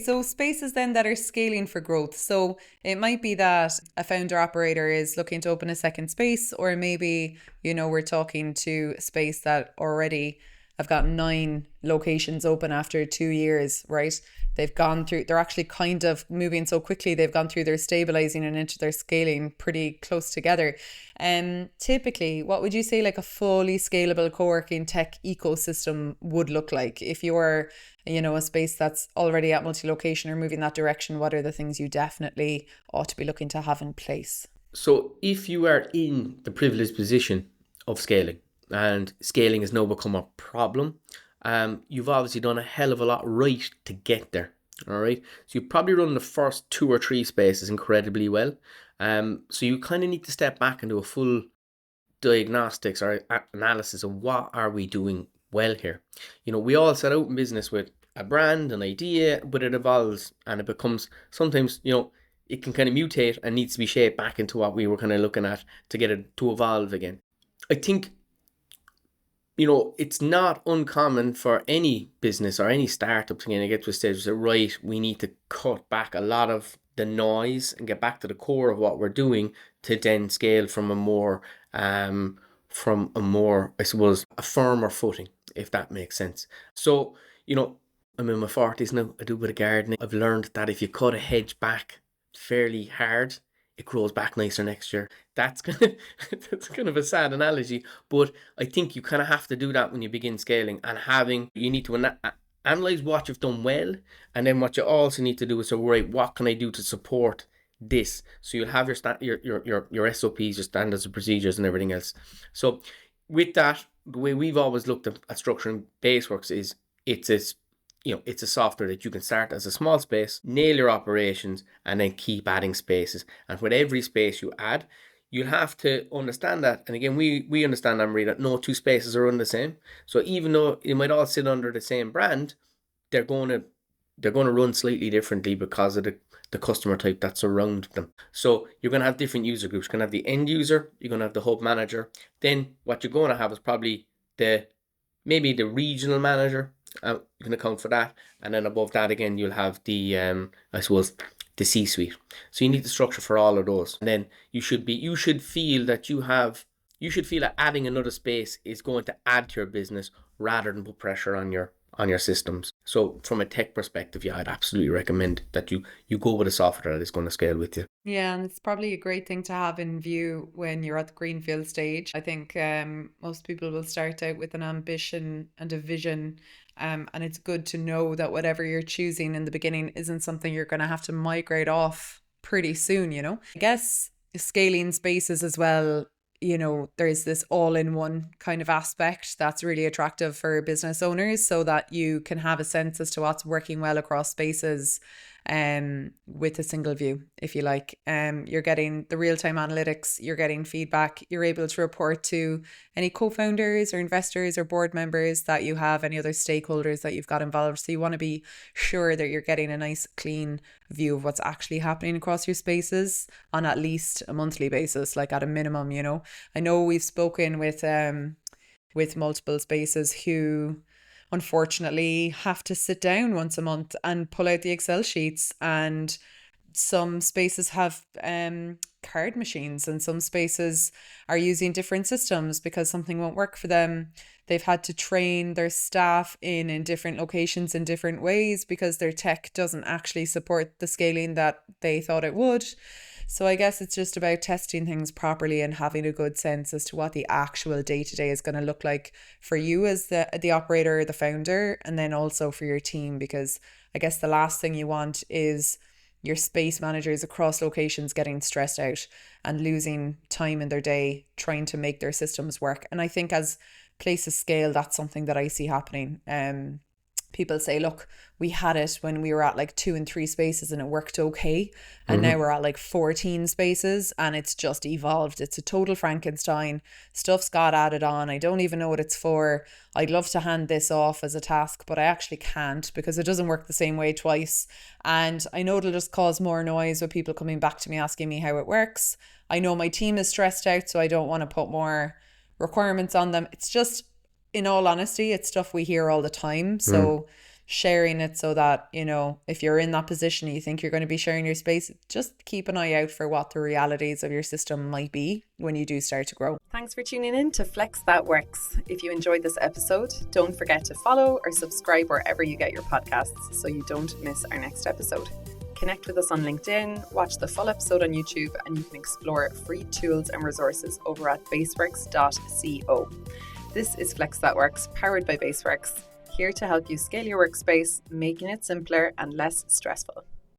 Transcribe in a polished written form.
so spaces then that are scaling for growth. So it might be that a founder operator is looking to open a second space, or maybe, we're talking to a space that already have got 9 locations open after 2 years, right? They're actually kind of moving so quickly. They've gone through their stabilizing and into their scaling pretty close together. Typically, what would you say like a fully scalable co-working tech ecosystem would look like? If you're, a space that's already at multi-location or moving that direction, what are the things you definitely ought to be looking to have in place? So if you are in the privileged position of scaling, and scaling has now become a problem, you've obviously done a hell of a lot right to get there. All right. So you probably run the first 2 or 3 spaces incredibly well. So you kind of need to step back and do a full diagnostics or analysis of what are we doing well here. We all set out in business with a brand, an idea, but it evolves and it becomes sometimes, it can kind of mutate and needs to be shaped back into what we were kind of looking at to get it to evolve again. I think it's not uncommon for any business or any startup to kind of get to a stage where say, right, we need to cut back a lot of the noise and get back to the core of what we're doing to then scale from a more, I suppose, a firmer footing, if that makes sense. So, I'm in my 40s now. I do a bit of gardening. I've learned that if you cut a hedge back fairly hard, it grows back nicer next year. That's kind of a sad analogy, but I think you kind of have to do that when you begin scaling, and you need to analyze what you've done well, and then what you also need to do is say, right, what can I do to support this? So you'll have your SOPs, your standards and procedures, and everything else. So with that, the way we've always looked at structuring Baseworks is it's a software that you can start as a small space, nail your operations, and then keep adding spaces. And with every space you add, you'll have to understand that. And again, we understand, Anne-Marie, that no 2 spaces are run the same. So even though you might all sit under the same brand, they're going to run slightly differently because of the customer type that's around them. So you're going to have different user groups. You're going to have the end user, you're going to have the hub manager. Then what you're going to have is probably maybe the regional manager. You can account for that, and then above that again you'll have the the C-suite. So you need the structure for all of those, and then you should feel that adding another space is going to add to your business rather than put pressure on your systems. So from a tech perspective, yeah, I'd absolutely recommend that you go with a software that is going to scale with you. Yeah, and it's probably a great thing to have in view when you're at the greenfield stage. I think most people will start out with an ambition and a vision, and it's good to know that whatever you're choosing in the beginning isn't something you're going to have to migrate off pretty soon, I guess scaling spaces as well, there's this all-in-one kind of aspect that's really attractive for business owners, so that you can have a sense as to what's working well across spaces with a single view, if you like. You're getting the real-time analytics, you're getting feedback, you're able to report to any co-founders or investors or board members that you have, any other stakeholders that you've got involved. So you want to be sure that you're getting a nice clean view of what's actually happening across your spaces on at least a monthly basis, like at a minimum. I know we've spoken with multiple spaces who unfortunately have to sit down once a month and pull out the Excel sheets, and some spaces have card machines, and some spaces are using different systems because something won't work for them. They've had to train their staff in different locations in different ways because their tech doesn't actually support the scaling that they thought it would. So I guess it's just about testing things properly and having a good sense as to what the actual day-to-day is going to look like for you as the operator, the founder, and then also for your team, because I guess the last thing you want is your space managers across locations getting stressed out and losing time in their day trying to make their systems work. And I think as places scale, that's something that I see happening. People say, look, we had it when we were at like 2 and 3 spaces and it worked okay. And now we're at like 14 spaces and it's just evolved. It's a total Frankenstein. Stuff's got added on. I don't even know what it's for. I'd love to hand this off as a task, but I actually can't because it doesn't work the same way twice. And I know it'll just cause more noise with people coming back to me asking me how it works. I know my team is stressed out, so I don't want to put more requirements on them. It's just, in all honesty, it's stuff we hear all the time. So sharing it so that, you know, if you're in that position, you think you're going to be sharing your space, just keep an eye out for what the realities of your system might be when you do start to grow. Thanks for tuning in to Flex That Works. If you enjoyed this episode, don't forget to follow or subscribe wherever you get your podcasts so you don't miss our next episode. Connect with us on LinkedIn, watch the full episode on YouTube, and you can explore free tools and resources over at baseworks.co. This is Flex That Works, powered by Baseworks, here to help you scale your workspace, making it simpler and less stressful.